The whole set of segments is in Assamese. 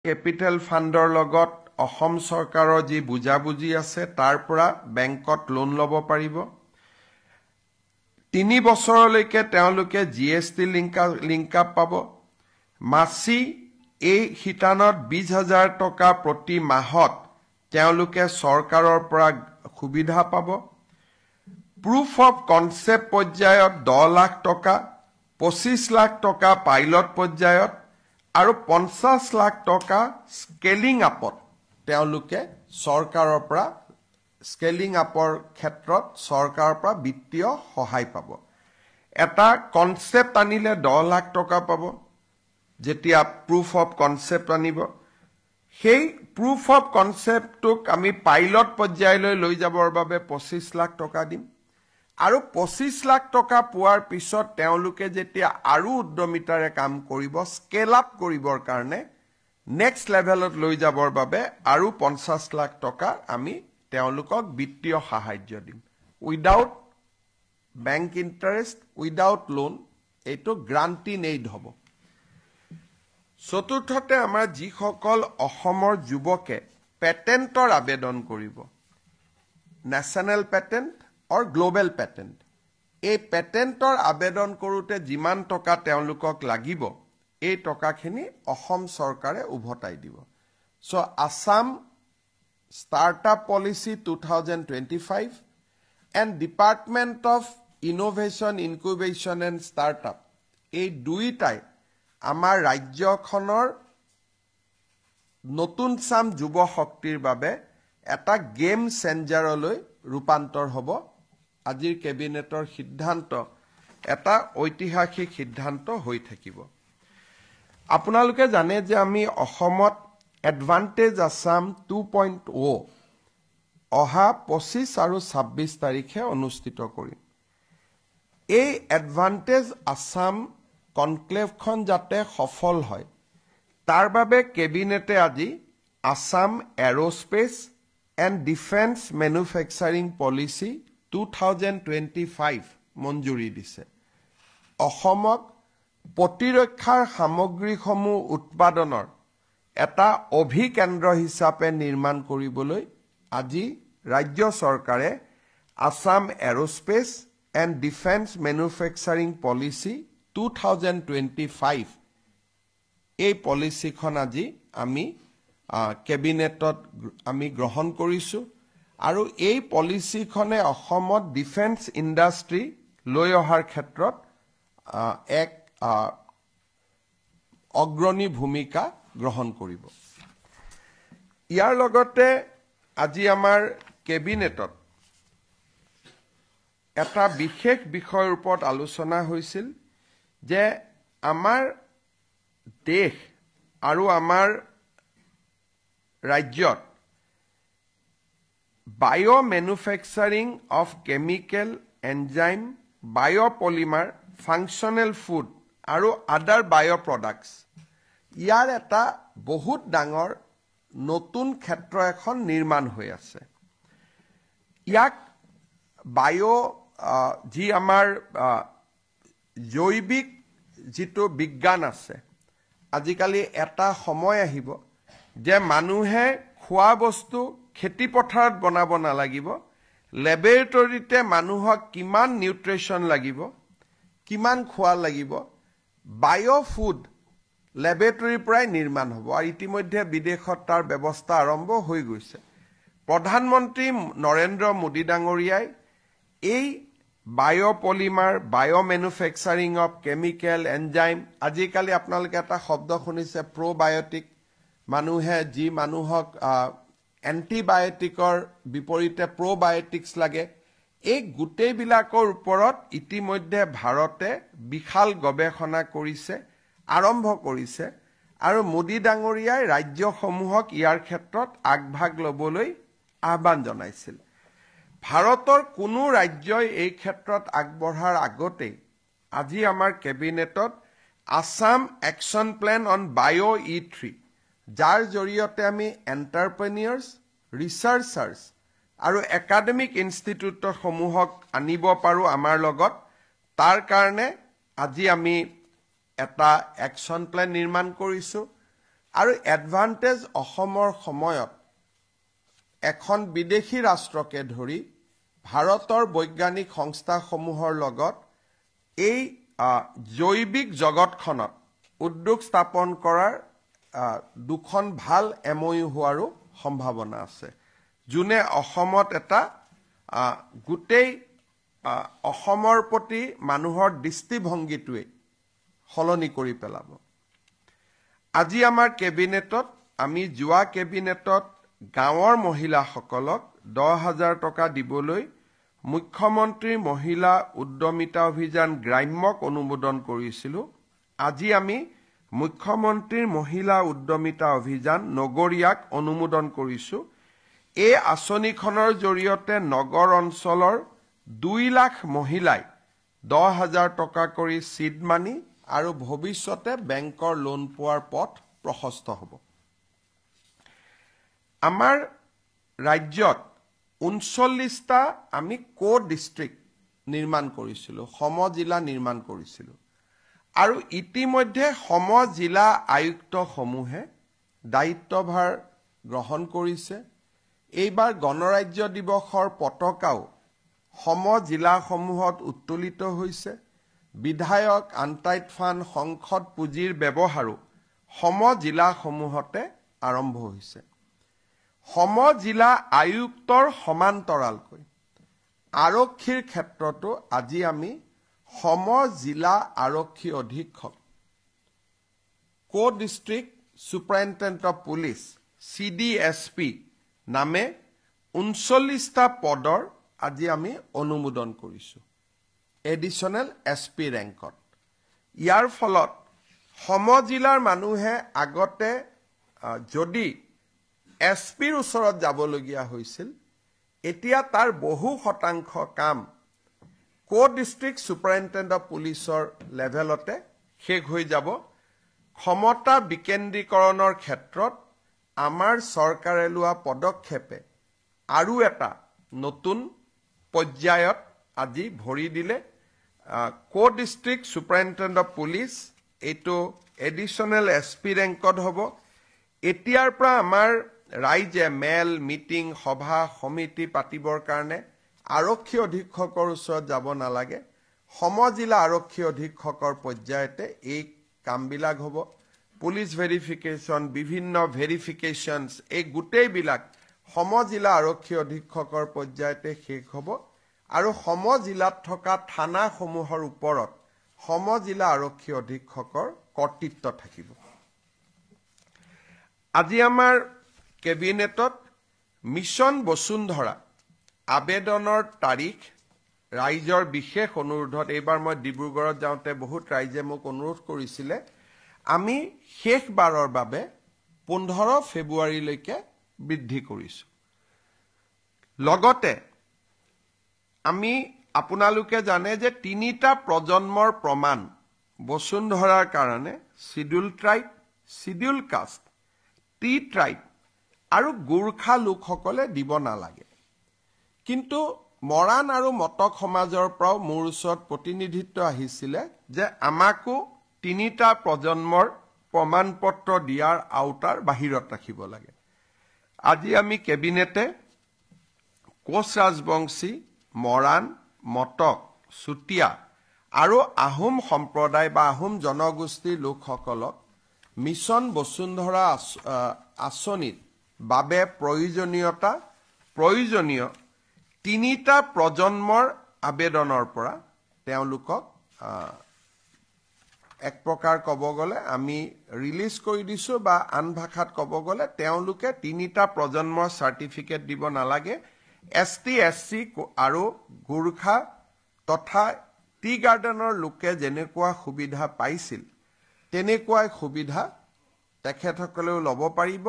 কেপিটেল ফাণ্ডৰ লগত অসম চৰকাৰৰ যি বুজাবুজি আছে তাৰ পৰা বেংকত লোন ল'ব পাৰিব 3 বছৰলৈকে তেওঁলোকে জিএসটি লিংক আপ পাব মাসি এই হিতানত 20,000 টকা প্ৰতি মাহত তেওঁলোকে চৰকাৰৰ পৰা সুবিধা পাব প্ৰুফ অফ কনসেপ্ট পৰ্যায়ত 10 লাখ টকা 25 লাখ টকা পাইলট পৰ্যায়ত আৰু 50 লাখ টকা স্কেলিং আপত তেওঁলোকে চৰকাৰৰ পৰা স্কেলিং আপৰ ক্ষেত্ৰত চৰকাৰৰ পৰা বিত্তীয় সহায় পাব এটা কনসেপ্ট আনিলে 10 লাখ টকা পাব যেতিয়া প্ৰুফ অফ কনসেপ্ট আনিব সেই প্ৰুফ অফ কনসেপ্টক আমি পাইলট পৰ্যায়লৈ লৈ যাবৰ বাবে 25 লাখ টকা দিম আৰু 25 লাখ টকা পোৱাৰ পিছত তেওঁলোকে যেতিয়া আৰু উদ্যমিতাৰে কাম কৰিব স্কেল আপ কৰিবৰ কাৰণে নেক্সট লেভেলত লৈ যাবৰ বাবে আৰু 50 লাখ টকা আমি তেওঁলোকক বিত্তীয় সাহায্য দিম without bank interest without loan এটো গ্ৰান্টিং এইড হ'ব চতুৰ্থতে আমাৰ যিসকল অসমৰ যুৱকে পেটেন্টৰ আবেদন কৰিব national patent or global patent এই পেটেন্টৰ আবেদন কৰোতে যিমান টকা তেওঁলোকক লাগিব এই টকাখিনি অসম চৰকাৰে উভতাই দিব so Assam startup policy 2025 and department of innovation incubation and startup এই দুইটাই আমাৰ ৰাজ্যখনৰ নতুন সাম যুৱ শক্তিৰ বাবে এটা গেম চেঞ্জাৰলৈ ৰূপান্তৰ হ'ব আজিৰ কেবিনেটৰ সিদ্ধান্ত এটা ঐতিহাসিক সিদ্ধান্ত হৈ থাকিব আপোনালোকে জানে যে আমি অসমত এডভান্টেজ আসাম 2.0 অহা 25 আৰু 26 তাৰিখে অনুষ্ঠিত কৰিম এই এডভান্টেজ আসাম কনক্লেভখন যাতে সফল হয় তাৰ বাবে কেবিনেটে আজি Assam এৰোস্পেস and Defense Manufacturing Policy 2025 মঞ্জুৰি দিছে অসমক প্ৰতিৰক্ষাৰ সামগ্ৰীসমূহ উৎপাদনৰ এটা অভিকেন্দ্ৰ হিচাপে নিৰ্মাণ কৰিবলৈ আজি ৰাজ্য চৰকাৰে Assam এৰোস্পেস and Defense Manufacturing Policy 2025 এই পলিচিখন আজি আমি কেবিনেটত আমি গ্ৰহণ কৰিছো আৰু এই পলিচিখনে অসমত ডিফেন্স ইন্ডাষ্ট্ৰি লৈ অহাৰ ক্ষেত্ৰত এক অগ্ৰণী ভূমিকা গ্ৰহণ কৰিব ইয়াৰ লগতে আজি আমাৰ কেবিনেটত এটা বিশেষ বিষয়ৰ ওপৰত আলোচনা হৈছিল যে আমাৰ দেশ আৰু আমাৰ ৰাজ্যত bio manufacturing of chemical enzyme biopolymer functional food আৰু আদাৰ বায়ো প্ৰডাক্টস ইয়াৰ এটা বহুত ডাঙৰ নতুন ক্ষেত্ৰ এখন নিৰ্মাণ হৈ আছে ইয়াক বায়ো যি আমাৰ জৈৱিক যিটো বিজ্ঞান আছে আজিকালি এটা সময় আহিব যে মানুহে খোৱা বস্তু খেতি পথাৰত বনাব নালাগিব ল্যাবৰেটৰীতে মানুহক কিমান নিউট্ৰিশন লাগিব কিমান খোৱা লাগিব বায়ো ফুড ল্যাবৰেটৰীৰ পৰাই নিৰ্মাণ হ'ব আৰু ইতিমধ্যে বিদেশত তাৰ ব্যৱস্থা আৰম্ভ হৈ গৈছে প্ৰধানমন্ত্ৰী নৰেন্দ্ৰ মোদী ডাঙৰীয়াই এই বায়োপলিমাৰ বায়ো ম্যানুফ্যাকচাৰিং অফ কেমিকেল এনজাইম আজিকালি আপোনালোকে এটা শব্দ শুনিছে প্ৰবায়োটিক মানুহে যি মানুহক এন্টিবায়োটিকৰ বিপৰীতে প্ৰবায়োটিক্স লাগে এই গুটেই বিলাকৰ ওপৰত ইতিমধ্যে ভাৰতে বিশাল গৱেষণা কৰিছে আৰম্ভ কৰিছে আৰু মোদী ডাঙৰীয়াই ৰাজ্যসমূহক ইয়াৰ ক্ষেত্ৰত আগভাগ লবলৈ আহ্বান জনাইছিল ভাৰতৰ কোনো ৰাজ্যই এই ক্ষেত্ৰত আগবঢ়াৰ আগতে আজি আমাৰ কেবিনেটত আসাম একশন প্ল্যান অন বায়ো E3 যাৰ জৰিয়তে আমি এন্টাৰপ্ৰেনিয়ৰ্স ৰিসাৰ্চাৰ্স আৰু একাডেমিক ইনষ্টিটিউট সমূহক আনিব পাৰো আমাৰ লগত তাৰ কাৰণে আজি আমি এটা একশন প্ল্যান নিৰ্মাণ কৰিছো আৰু এডভান্টেজ অসমৰ সময়ত এখন বিদেশী ৰাষ্ট্ৰকে ধৰি ভাৰতৰ বৈজ্ঞানিক সংস্থাসমূহৰ লগত এই জৈৱিক জগতখনত উদ্যোগ স্থাপন কৰাৰ দুখন ভাল এমঅইউ হোৱাৰো সম্ভাৱনা আছে, যোনে অসমত এটা গোটেই অসমৰ প্ৰতি মানুহৰ দৃষ্টিভংগীটোৱে সলনি কৰি পেলাব। আজি আমাৰ কেবিনেটত আমি যোৱা কেবিনেটত গাঁৱৰ মহিলাসকলক 10,000 টকা দিবলৈ মুখ্যমন্ত্ৰীৰ মহিলা উদ্যমিতা অভিযান গ্ৰাম্যক অনুমোদন কৰিছিলোঁ। আজি আমি মুখ্যমন্ত্ৰীৰ মহিলা উদ্যমিতা অভিযান নগৰীয়াক অনুমোদন কৰিছোঁ। এই আঁচনিখনৰ জৰিয়তে নগৰ অঞ্চলৰ 2 লাখ মহিলাই 10,000 টকা কৰি চিড মানি আৰু ভৱিষ্যতে বেংকৰ লোন পোৱাৰ পথ প্ৰশস্ত হ'ব। আমাৰ ৰাজ্যত 39টা আমি ডিষ্ট্ৰিক্ট নিৰ্মাণ কৰিছিলোঁ, সমজিলা নিৰ্মাণ কৰিছিলোঁ। আৰু ইতিমধ্যে সমজিলা আয়ুক্তসমূহে দায়িত্বভাৰ গ্ৰহণ কৰিছে। এইবাৰ গণৰাজ্য দিৱসৰ পতাকাও সমজিলাসমূহত উত্তোলিত হৈছে। বিধায়ক আনটাইড ফাণ্ড সংসদ পুঁজিৰ ব্যৱহাৰো সমজিলাসমূহতে আৰম্ভ হৈছে। সমজিলা আয়ুক্তৰ সমান্তৰালকৈ আৰক্ষীৰ ক্ষেত্ৰতো আজি আমি সমজিলা আৰক্ষী অধীক্ষক ডিষ্ট্ৰিক্ট ছুপাৰিনটেণ্ডেণ্ট অফ পুলিচ CDSP নামে 39টা পদৰ আজি আমি অনুমোদন কৰিছোঁ এডিশ্যনেল SP ৰেংকত। ইয়াৰ ফলত সমজিলাৰ মানুহে আগতে যদি SPৰ ওচৰত যাবলগীয়া হৈছিল, এতিয়া তাৰ বহু শতাংশ কাম ডিষ্ট্ৰিক্ট ছুপাৰিনটেণ্ডেণ্ট অফ পুলিচৰ লেভেলতে শেষ হৈ যাব। ক্ষমতা বিকেন্দ্ৰীকৰণৰ ক্ষেত্ৰত আমাৰ চৰকাৰে লোৱা পদক্ষেপে আৰু এটা নতুন পৰ্যায়ত আজি ভৰি দিলে। ডিষ্ট্ৰিক্ট ছুপাৰিনটেণ্ডেণ্ট অফ পুলিচ এইটো এডিশ্যনেল SP ৰেংকত হ'ব। এতিয়াৰ পৰা আমাৰ ৰাইজে মেল মিটিং সভা সমিতি পাতিবৰ কাৰণে আৰক্ষী অধীক্ষকৰ ওচৰত যাব নালাগে। সমজিলা আৰক্ষী অধীক্ষকৰ পৰ্যায়তে এই কামবিলাক হ'ব। পুলিচ ভেৰিফিকেশ্যন, বিভিন্ন ভেৰিফিকেশ্যনছ, এই গোটেইবিলাক সমজিলা আৰক্ষী অধীক্ষকৰ পৰ্যায়তে শেষ হ'ব। আৰু সমজিলাত থকা থানাসমূহৰ ওপৰত সমজিলা আৰক্ষী অধীক্ষকৰ কৰ্তৃত্ব থাকিব। আজি আমাৰ কেবিনেটত মিছন বসুন্ধৰা আবেদনৰ তাৰিখ ৰাইজৰ বিশেষ অনুৰোধত, এইবাৰ মই ডিব্ৰুগড়ত যাওঁতে বহুত ৰাইজে মোক অনুৰোধ কৰিছিলে, আমি শেষবাৰৰ বাবে 15 ফেব্ৰুৱাৰীলৈকে বৃদ্ধি কৰিছোঁ। লগতে আমি আপোনালোকে জানে যে 3টা প্ৰজন্মৰ প্ৰমাণ বসুন্ধৰাৰ কাৰণে schedule tribe, schedule caste, T tribe আৰু গোৰ্খা লোকসকলে দিব নালাগে। কিন্তু মৰাণ আৰু মটক সমাজৰ পৰাও মোৰ ওচৰত প্ৰতিনিধিত্ব আহিছিলে যে আমাকো 3টা প্ৰজন্মৰ প্ৰমাণপত্ৰ দিয়াৰ আওতাৰ বাহিৰত ৰাখিব লাগে। আজি আমি কেবিনেটে কোচ ৰাজবংশী, মৰাণ, মটক, চুতীয়া আৰু আহোম সম্প্ৰদায় বা আহোম জনগোষ্ঠীৰ লোকসকলক মিছন বসুন্ধৰা আঁচনিৰ বাবে প্ৰয়োজনীয় 3টা প্ৰজন্মৰ আবেদনৰ পৰা তেওঁলোকক এক প্ৰকাৰ ক'ব গ'লে আমি ৰিলিজ কৰি দিছোঁ, বা আন ভাষাত ক'ব গ'লে তেওঁলোকে 3টা প্ৰজন্মৰ চাৰ্টিফিকেট দিব নালাগে। ST SC আৰু গোৰ্খা তথা টি গাৰ্ডেনৰ লোকে যেনেকুৱা সুবিধা পাইছিল তেনেকুৱাই সুবিধা তেখেতসকলেও ল'ব পাৰিব।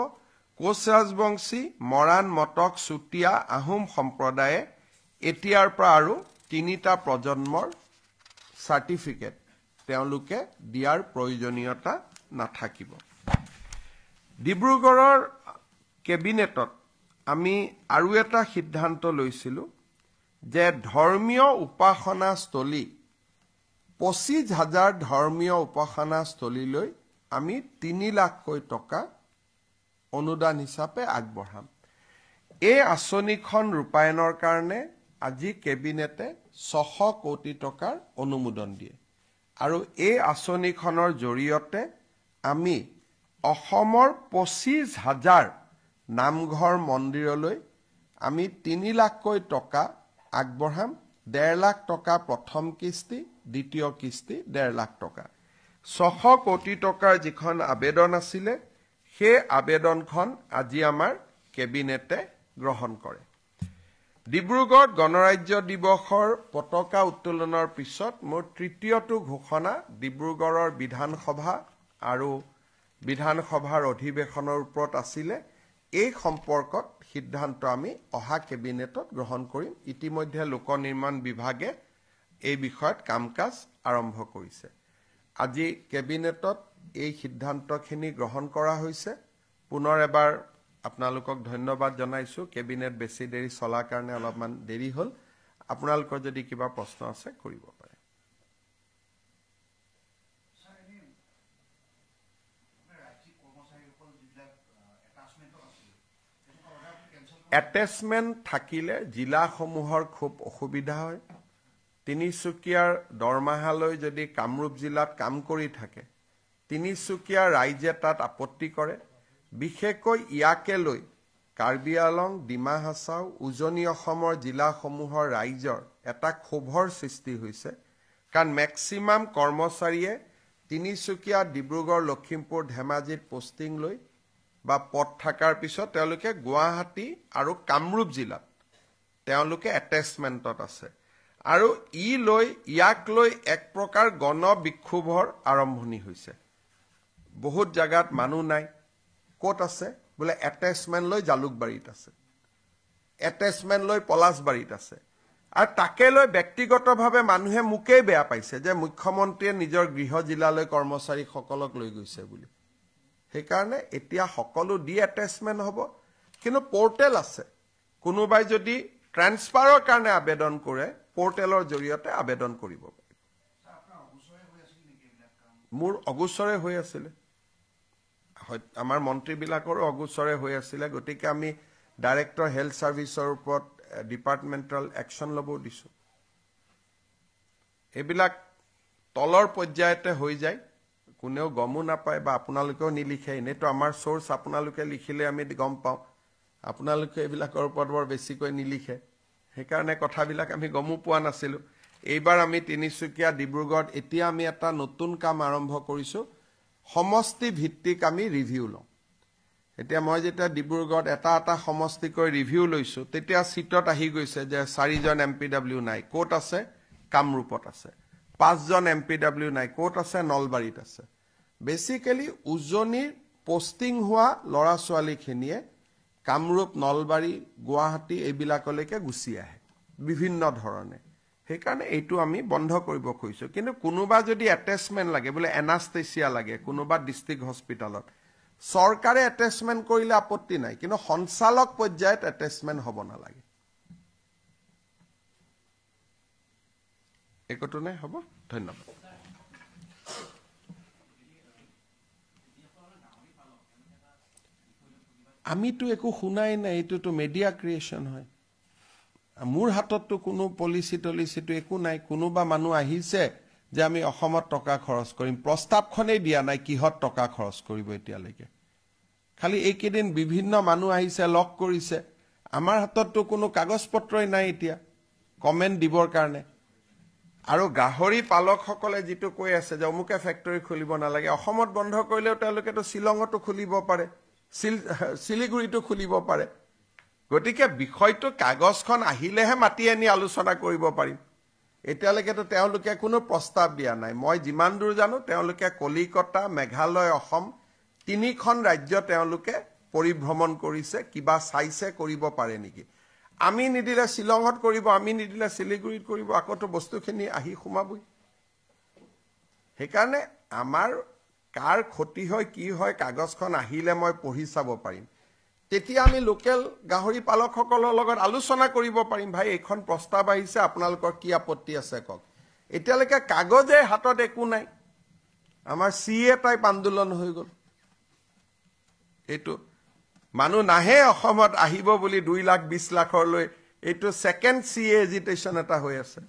কোচ ৰাজবংশী, মৰাণ, মটক, চুতীয়া, আহোম সম্প্ৰদায়ে এতিয়াৰ পৰা আৰু 3টা প্ৰজন্মৰ চাৰ্টিফিকেট তেওঁলোকে দিয়াৰ প্ৰয়োজনীয়তা নাথাকিব। ডিব্ৰুগড়ৰ কেবিনেটত আমি আৰু এটা সিদ্ধান্ত লৈছিলোঁ যে ধৰ্মীয় উপাসনাস্থলী 25,000 ধৰ্মীয় উপাসনাস্থলীলৈ আমি 3 লাখকৈ টকা অনুদান হিচাপে আগবঢ়াম এই আঁচনিখন ৰূপায়ণৰ কাৰণে আজি কেবিনেটে 600 কোটি টকাৰ অনুমোদন দিয়ে আৰু এই আঁচনিখনৰ জৰিয়তে আমি অসমৰ 25,000 নামঘৰ মন্দিৰলৈ আমি 3 লাখকৈ টকা আগবঢ়াম 1.5 লাখ টকা প্ৰথম কিস্তি দ্বিতীয় কিস্তি 1.5 লাখ টকা 600 কোটি টকাৰ যিখন আবেদন আছিলে সেই আবেদনখন আজি আমাৰ কেবিনেটে গ্ৰহণ কৰে ডিব্ৰুগড় গণৰাজ্য দিৱসৰ পতাকা উত্তোলনৰ পিছত মোৰ তৃতীয়টো ঘোষণা ডিব্ৰুগড়ৰ বিধানসভা আৰু বিধানসভাৰ অধিৱেশনৰ ওপৰত আছিলে এই সম্পৰ্কত সিদ্ধান্ত আমি অহা কেবিনেটত গ্ৰহণ কৰিম ইতিমধ্যে লোক নিৰ্মাণ বিভাগে এই বিষয়ত কামকাজ আৰম্ভ কৰিছে আজি কেবিনেটত এই সিদ্ধান্তখিনি গ্ৰহণ কৰা হৈছে পুনৰ এবাৰ আপোনালোকক ধন্যবাদ জনাইছো কেবিনেট বেছি দেৰি চলাৰ কাৰণে অলপমান দেৰি হ'ল আপোনালোকৰ যদি কিবা প্ৰশ্ন আছে কৰিব পাৰে এটেচমেন্ট থাকিলে জিলাসমূহৰ খুব অসুবিধা হয় তিনিচুকীয়াৰ দৰমাহালৈ যদি কামৰূপ জিলাত কাম কৰি থাকে তিনিচুকীয়া ৰাইজে তাত আপত্তি কৰে বিশেষকৈ ইয়াকে লৈ কাৰ্বি আলং ডিমা হাছাও উজনি অসমৰ জিলাসমূহৰ ৰাইজৰ এটা ক্ষোভৰ সৃষ্টি হৈছে কাৰণ মেক্সিমাম কৰ্মচাৰীয়ে তিনিচুকীয়া ডিব্ৰুগড় লখিমপুৰ ধেমাজিত পোষ্টিং লৈ বা পদ থাকাৰ পিছত তেওঁলোকে গুৱাহাটী আৰু কামৰূপ জিলাত তেওঁলোকে এটেচমেন্টত আছে আৰু ইয়াক লৈ এক প্ৰকাৰ গণ বিক্ষোভৰ আৰম্ভণি হৈছে বহুত জায়গাত মানুহ নাই কোট আছে বলে এটেচমেন্ট লৈ জালুকবাৰীত আছে এটেচমেন্ট লৈ পলাশবাৰীত আছে আৰু তাকে লৈ ব্যক্তিগতভাৱে মানুহে মুকেই বেয়া পাইছে যে মুখ্যমন্ত্ৰীয়ে নিজৰ গৃহ জিলালৈ কৰ্মচাৰী সকলক লৈ গৈছে বুলি সেইকাৰণে এতিয়া সকলো ডি এটেচমেন্ট হ'ব কিন্তু পোৰ্টেল আছে কোনোবাই যদি ট্ৰান্সফাৰৰ কাৰণে আবেদন কৰে পোৰ্টেলৰ জৰিয়তে আবেদন কৰিব পাৰে মোৰ অগুচৰে হৈ আছিল আমাৰ মন্ত্ৰীবিলাকৰো অগুচৰে হৈ আছিল গতিকে আমি ডাইৰেক্টৰ হেলথ সাৰ্ভিসৰ ওপৰত ডিপাৰ্টমেন্টাল একশন লব দিছো এইবিলাক তলৰ পৰ্যায়তে হৈ যায় কোনেও গমো নাপায় বা আপোনালোকেও নিলিখে এনেতো আমাৰ সোৰ্স আপোনালোকে লিখিলে আমি গম পাওঁ আপোনালোকে এইবিলাকৰ ওপৰত বৰ বেছিকৈ নিলিখে সেইকাৰণে কথাবিলাক আমি গমো পোৱা নাছিলো এইবাৰ আমি তিনিচুকীয়া ডিব্ৰুগড়ত এতিয়া আমি এটা নতুন কাম আৰম্ভ কৰিছো সমষ্টি ভিত্তিক আমি ৰিভিউ লওঁ এতিয়া মই যেতিয়া ডিব্ৰুগড়ত এটা সমষ্টিকৈ ৰিভিউ লৈছো তেতিয়া সিটত আহি গৈছে যে 4 জন এমপিডব্লিউ নাই কোট আছে কামৰূপত আছে 5 জন এমপিডব্লিউ নাই কোট আছে নলবাৰীত আছে বেসিক্যালি উজনিৰ পোষ্টিং হোৱা লৰা ছোৱালীখিনিয়ে কামৰূপ নলবাৰী গুৱাহাটী এইবিলাকলৈকে গুচি আহে বিভিন্ন ধৰণে সেইকাৰণে এইটো আমি বন্ধ কৰিব খুজিছো কিন্তু কোনোবা যদি এটেচমেন্ট লাগে বলে এনাস্থেচিয়া লাগে কোনোবা ডিস্ট্ৰিক্ট হস্পিটালত চৰকাৰে এটেচমেন্ট কৰিলে আপত্তি নাই কিন্তু সঞ্চালক পৰ্যায়ত এটেচমেন্ট হ'ব নালাগে একটো নাই হ'ব ধন্যবাদ আমিতো একো শুনাই নাই এইটো মিডিয়া ক্ৰিয়েচন হয় মোৰ হাতততো কোনো পলিচিটো একো নাই কোনোবা মানুহ আহিছে যে আমি অসমত টকা খৰচ কৰিম প্ৰস্তাৱখনেই দিয়া নাই কিহত টকা খৰচ কৰিব এতিয়ালৈকে খালি এইকেদিন বিভিন্ন মানুহ আহিছে লক কৰিছে আমাৰ হাতততো কোনো কাগজ পত্ৰই নাই এতিয়া কমেন্ট দিবৰ কাৰণে আৰু গাহৰি পালকসকলে যেটো কৈ আছে যে অমুকে ফ্যাক্টৰী খুলিব নালাগে অসমত বন্ধ কৰিলেও তেওঁলোকেতো শিলঙতো খুলিব পাৰে শিলিগুৰিতো খুলিব পাৰে গতিকে বিষয়টো কাগজখন আহিলেহে মাটি আনি আলোচনা কৰিব পাৰিম এতিয়ালৈকেতো তেওঁলোকে কোনো প্ৰস্তাৱ দিয়া নাই মই যিমান দূৰ জানো তেওঁলোকে কলিকতা মেঘালয় অসম তিনিখন ৰাজ্য তেওঁলোকে পৰিভ্ৰমণ কৰিছে কিবা চাইছে কৰিব পাৰে নেকি আমি নিদিলে শিলঙত কৰিব আমি নিদিলে শিলিগুৰিত কৰিব আকতো বস্তুখিনি আহি সোমাবই সেইকাৰণে আমাৰ কাৰ ক্ষতি হয় কি হয় কাগজখন আহিলে মই পঢ়ি চাব পাৰিম তেতিয়া আমি লোকেল গাহৰি পালকসকলৰ লগত আলোচনা কৰিব পাৰিম ভাই এখন প্ৰস্তাৱ আহিছে আপোনালোকৰ কি আপত্তি আছে কক এতিয়ালৈকে কাগজে হাতত একো নাই আমাৰ CA টাইপ আন্দোলন হৈ গ'ল এইটো মানুহ নাহে অসমত আহিব বুলি 2,20,00,000লৈ এইটো সেকেন্ড CA এজিটেশন এটা হৈ আছে